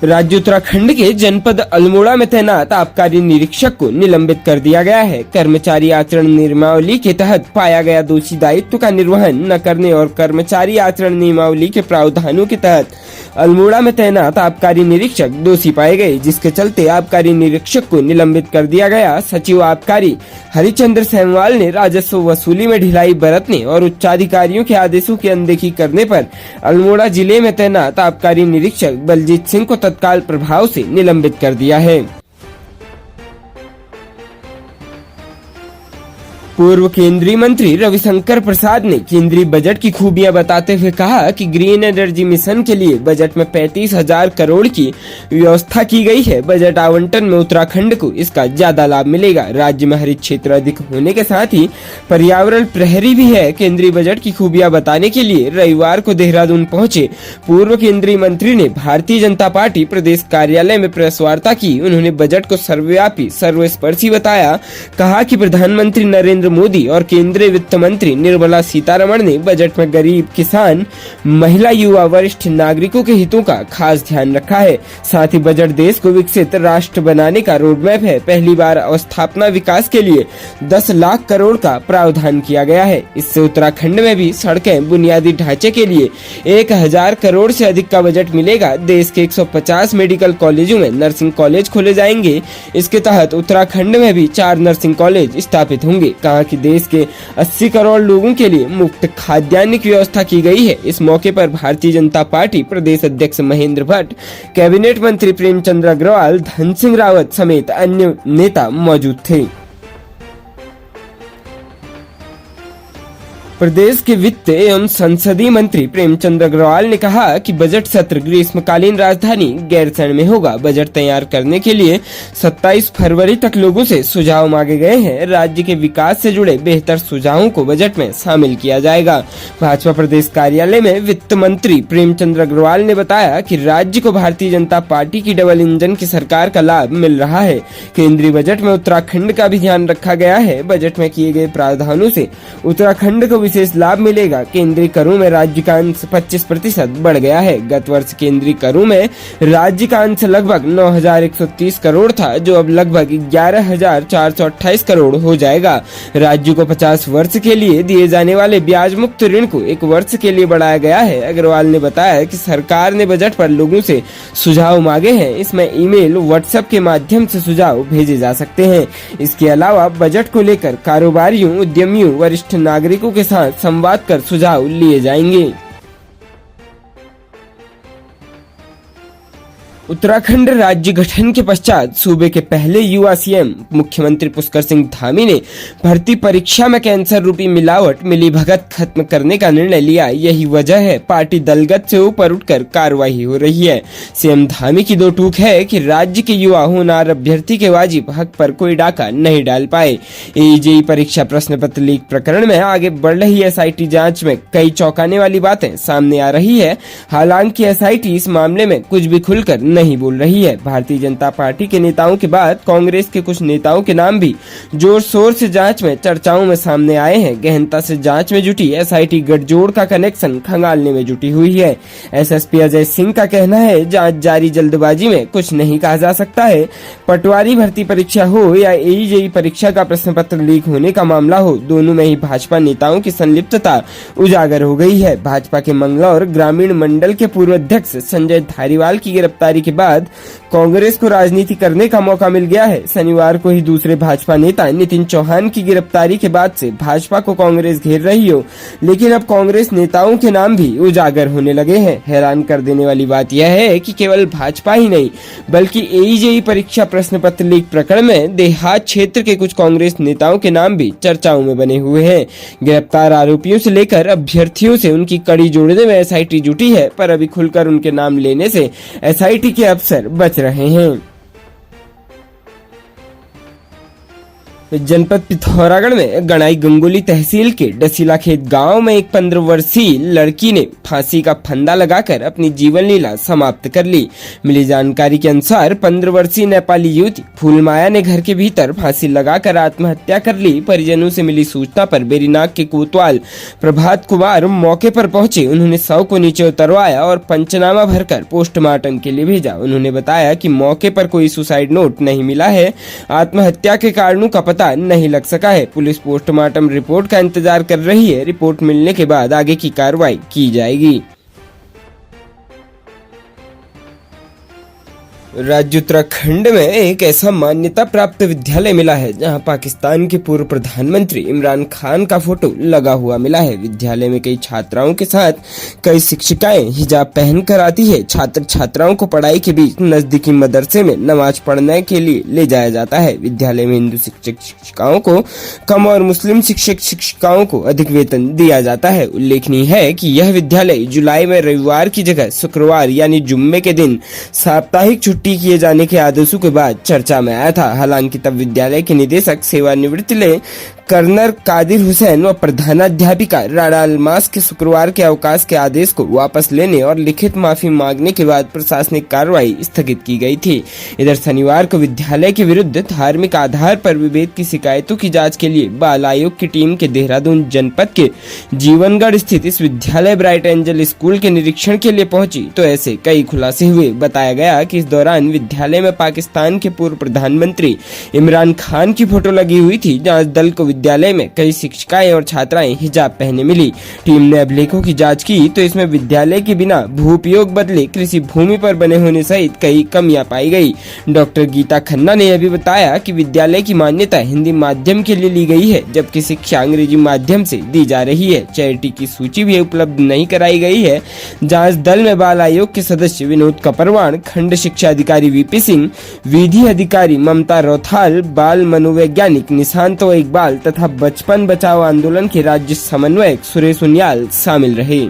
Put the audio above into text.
राज्य उत्तराखंड के जनपद अल्मोड़ा में तैनात आबकारी निरीक्षक को निलंबित कर दिया गया है। कर्मचारी आचरण नियमावली के तहत पाया गया दोषी दायित्व का निर्वहन न करने और कर्मचारी आचरण नियमावली के प्रावधानों के तहत अल्मोड़ा में तैनात आबकारी निरीक्षक दोषी पाए गए, जिसके चलते आबकारी निरीक्षक को निलंबित कर दिया गया। सचिव आबकारी हरिचंद्र सेमवाल ने राजस्व वसूली में ढिलाई बरतने और उच्चाधिकारियों के आदेशों की अनदेखी करने पर अल्मोड़ा जिले में तैनात आबकारी निरीक्षक बलजीत सिंह को तत्काल प्रभाव से निलंबित कर दिया है। पूर्व केंद्रीय मंत्री रविशंकर प्रसाद ने केंद्रीय बजट की खूबियां बताते हुए कहा कि ग्रीन एनर्जी मिशन के लिए बजट में 35,000 करोड़ की व्यवस्था की गई है। बजट आवंटन में उत्तराखंड को इसका ज्यादा लाभ मिलेगा। राज्य में हरित क्षेत्र अधिक होने के साथ ही पर्यावरण प्रहरी भी है। केंद्रीय बजट की खूबियां बताने के लिए रविवार को देहरादून पहुंचे पूर्व केंद्रीय मंत्री ने भारतीय जनता पार्टी प्रदेश कार्यालय में प्रेस वार्ता की। उन्होंने बजट को सर्वव्यापी सर्वस्पर्शी बताया। कहा कि प्रधानमंत्री नरेंद्र मोदी और केंद्रीय वित्त मंत्री निर्मला सीतारमण ने बजट में गरीब, किसान, महिला, युवा, वरिष्ठ नागरिकों के हितों का खास ध्यान रखा है। साथ ही बजट देश को विकसित राष्ट्र बनाने का रोडमैप है। पहली बार अवस्थापना विकास के लिए 10 लाख करोड़ का प्रावधान किया गया है। इससे उत्तराखंड में भी सड़कें, बुनियादी ढांचे के लिए 1000 करोड़ से अधिक का बजट मिलेगा। देश के 150 मेडिकल कॉलेजों में नर्सिंग कॉलेज खोले जाएंगे। इसके तहत उत्तराखंड में भी 4 नर्सिंग कॉलेज स्थापित होंगे। कहा कि देश के 80 करोड़ लोगों के लिए मुफ्त खाद्यान्न की व्यवस्था की गई है। इस मौके पर भारतीय जनता पार्टी प्रदेश अध्यक्ष महेंद्र भट्ट, कैबिनेट मंत्री प्रेमचंद अग्रवाल, धन सिंह रावत समेत अन्य नेता मौजूद थे। प्रदेश के वित्त एवं संसदीय मंत्री प्रेमचंद अग्रवाल ने कहा कि बजट सत्र ग्रीष्मकालीन राजधानी गैरसैंण में होगा। बजट तैयार करने के लिए 27 फरवरी तक लोगों से सुझाव मांगे गए हैं। राज्य के विकास से जुड़े बेहतर सुझावों को बजट में शामिल किया जाएगा। भाजपा प्रदेश कार्यालय में वित्त मंत्री प्रेमचंद अग्रवाल ने बताया कि राज्य को भारतीय जनता पार्टी की डबल इंजन की सरकार का लाभ मिल रहा है। केंद्रीय बजट में उत्तराखंड का भी ध्यान रखा गया है। बजट में किए गए प्रावधानों से उत्तराखंड को विशेष लाभ मिलेगा। केंद्रीय करों में राज्य का अंश 25% बढ़ गया है। गत वर्ष केंद्रीय करों में राज्य का अंश लगभग 9,130 करोड़ था, जो अब लगभग 11,428 करोड़ हो जाएगा। राज्य को 50 वर्ष के लिए दिए जाने वाले ब्याज मुक्त ऋण को 1 वर्ष के लिए बढ़ाया गया है। अग्रवाल ने बताया कि सरकार ने बजट पर लोगों से सुझाव मांगे हैं। इसमें ईमेल, व्हाट्सएप के माध्यम से सुझाव भेजे जा सकते हैं। इसके अलावा बजट को लेकर कारोबारियों, उद्यमियों, वरिष्ठ नागरिकों के साथ संवाद कर सुझाव लिए जाएंगे। उत्तराखंड राज्य गठन के पश्चात सूबे के पहले युवा सीएम मुख्यमंत्री पुष्कर सिंह धामी ने भर्ती परीक्षा में कैंसर रूपी मिलावट, मिलीभगत खत्म करने का निर्णय लिया। यही वजह है पार्टी दलगत से ऊपर उठकर कार्रवाई हो रही है। सीएम धामी की दो टूक है कि राज्य के युवा होनहार अभ्यर्थी के वाजिब हक पर कोई डाका नहीं डाल पाए। एजेई परीक्षा प्रश्न पत्र लीक प्रकरण में आगे बढ़ रही एसआईटी जांच में कई चौंकाने वाली बातें सामने आ रही है। हालांकि एसआईटी इस मामले में कुछ भी खुलकर नहीं बोल रही है। भारतीय जनता पार्टी के नेताओं के बाद कांग्रेस के कुछ नेताओं के नाम भी जोर शोर से जांच में चर्चाओं में सामने आए हैं। गहनता से जांच में जुटी एसआईटी गठजोड़ का कनेक्शन खंगालने में जुटी हुई है। एसएसपी अजय सिंह का कहना है, जांच जारी, जल्दबाजी में कुछ नहीं कहा जा सकता है। पटवारी भर्ती परीक्षा हो या एजेई परीक्षा का प्रश्न पत्र लीक होने का मामला हो, दोनों में ही भाजपा नेताओं की संलिप्तता उजागर हो गई है। भाजपा के मंगलौर ग्रामीण मंडल के पूर्व अध्यक्ष संजय धारीवाल की गिरफ्तारी के बाद कांग्रेस को राजनीति करने का मौका मिल गया है। शनिवार को ही दूसरे भाजपा नेता नितिन चौहान की गिरफ्तारी के बाद से भाजपा को कांग्रेस घेर रही हो, लेकिन अब कांग्रेस नेताओं के नाम भी उजागर होने लगे हैं। हैरान कर देने वाली बात यह है कि केवल भाजपा ही नहीं बल्कि एजेई परीक्षा प्रश्न पत्र लीक प्रकरण में देहात क्षेत्र के कुछ कांग्रेस नेताओं के नाम भी चर्चाओं में बने हुए हैं। गिरफ्तार आरोपियों से लेकर अभ्यर्थियों से उनकी कड़ी जोड़ने में एसआईटी जुटी है, पर अभी खुलकर उनके नाम लेने से एसआईटी के अफसर बच रहे हैं। जनपद पिथौरागढ़ में गणाई गंगोली तहसील के डसीला खेत गांव में एक 15 वर्षीय लड़की ने फांसी का फंदा लगाकर अपनी जीवन लीला समाप्त कर ली। मिली जानकारी के अनुसार 15 वर्षीय नेपाली युवती फूलमाया ने घर के भीतर फांसी लगाकर आत्महत्या कर ली। परिजनों से मिली सूचना पर बेरीनाग के कोतवाल प्रभात कुमार मौके पर पहुंचे। उन्होंने शव को नीचे उतरवाया और पंचनामा भरकर पोस्टमार्टम के लिए भेजा। उन्होंने बताया कि मौके पर कोई सुसाइड नोट नहीं मिला है। आत्महत्या के कारणों का पता नहीं लग सका है। पुलिस पोस्टमार्टम रिपोर्ट का इंतजार कर रही है। रिपोर्ट मिलने के बाद आगे की कार्रवाई की जाएगी। राज्य उत्तराखंड में एक ऐसा मान्यता प्राप्त विद्यालय मिला है जहां पाकिस्तान के पूर्व प्रधानमंत्री इमरान खान का फोटो लगा हुआ मिला है। विद्यालय में कई छात्राओं के साथ कई शिक्षिकाएं हिजाब पहनकर आती है। छात्र छात्राओं को पढ़ाई के बीच नजदीकी मदरसे में नमाज पढ़ने के लिए ले जाया जाता है। विद्यालय में हिंदू शिक्षक शिक्षिकाओं को कम और मुस्लिम शिक्षक शिक्षिकाओं को अधिक वेतन दिया जाता है। उल्लेखनीय है कि यह विद्यालय जुलाई में रविवार की जगह शुक्रवार यानी जुम्मे के दिन साप्ताहिक छुट्टी किए जाने के आदेशों के बाद चर्चा में आया था। हालांकि तब विद्यालय के निदेशक सेवानिवृत्त ले कर्नल कादिर हुसैन व प्रधानाध्यापिका राणा अलमास के शुक्रवार के अवकाश के आदेश को वापस लेने और लिखित माफी मांगने के बाद प्रशासनिक कार्रवाई स्थगित की गई थी। इधर शनिवार को विद्यालय के विरुद्ध धार्मिक आधार पर विभेद की शिकायतों की जांच के लिए बाल आयोग की टीम के देहरादून जनपद के जीवनगढ़ स्थित इस विद्यालय ब्राइट एंजल स्कूल के निरीक्षण के लिए पहुंची तो ऐसे कई खुलासे हुए। बताया गया कि इस दौरान विद्यालय में पाकिस्तान के पूर्व प्रधानमंत्री इमरान खान की फोटो लगी हुई थी। जांच दल को विद्यालय में कई शिक्षिकाएं और छात्राएं हिजाब पहने मिली। टीम ने अभिलेखों की जांच की तो इसमें विद्यालय के बिना भू उपयोग बदले कृषि भूमि पर बने होने सहित कई कमियां पाई गई। डॉक्टर गीता खन्ना ने यह भी बताया कि विद्यालय की मान्यता हिंदी माध्यम के लिए ली गई है जबकि शिक्षा अंग्रेजी माध्यम से दी जा रही है। चैरिटी की सूची भी उपलब्ध नहीं कराई गई है। जांच दल में बाल आयोग के सदस्य विनोद कपरवाण, खंड शिक्षा अधिकारी वीपी सिंह, विधि अधिकारी ममता रौथाल, बाल मनोवैज्ञानिक निशांत इकबाल तथा बचपन बचाओ आंदोलन के राज्य समन्वयक सुरेश उनियाल शामिल रहे।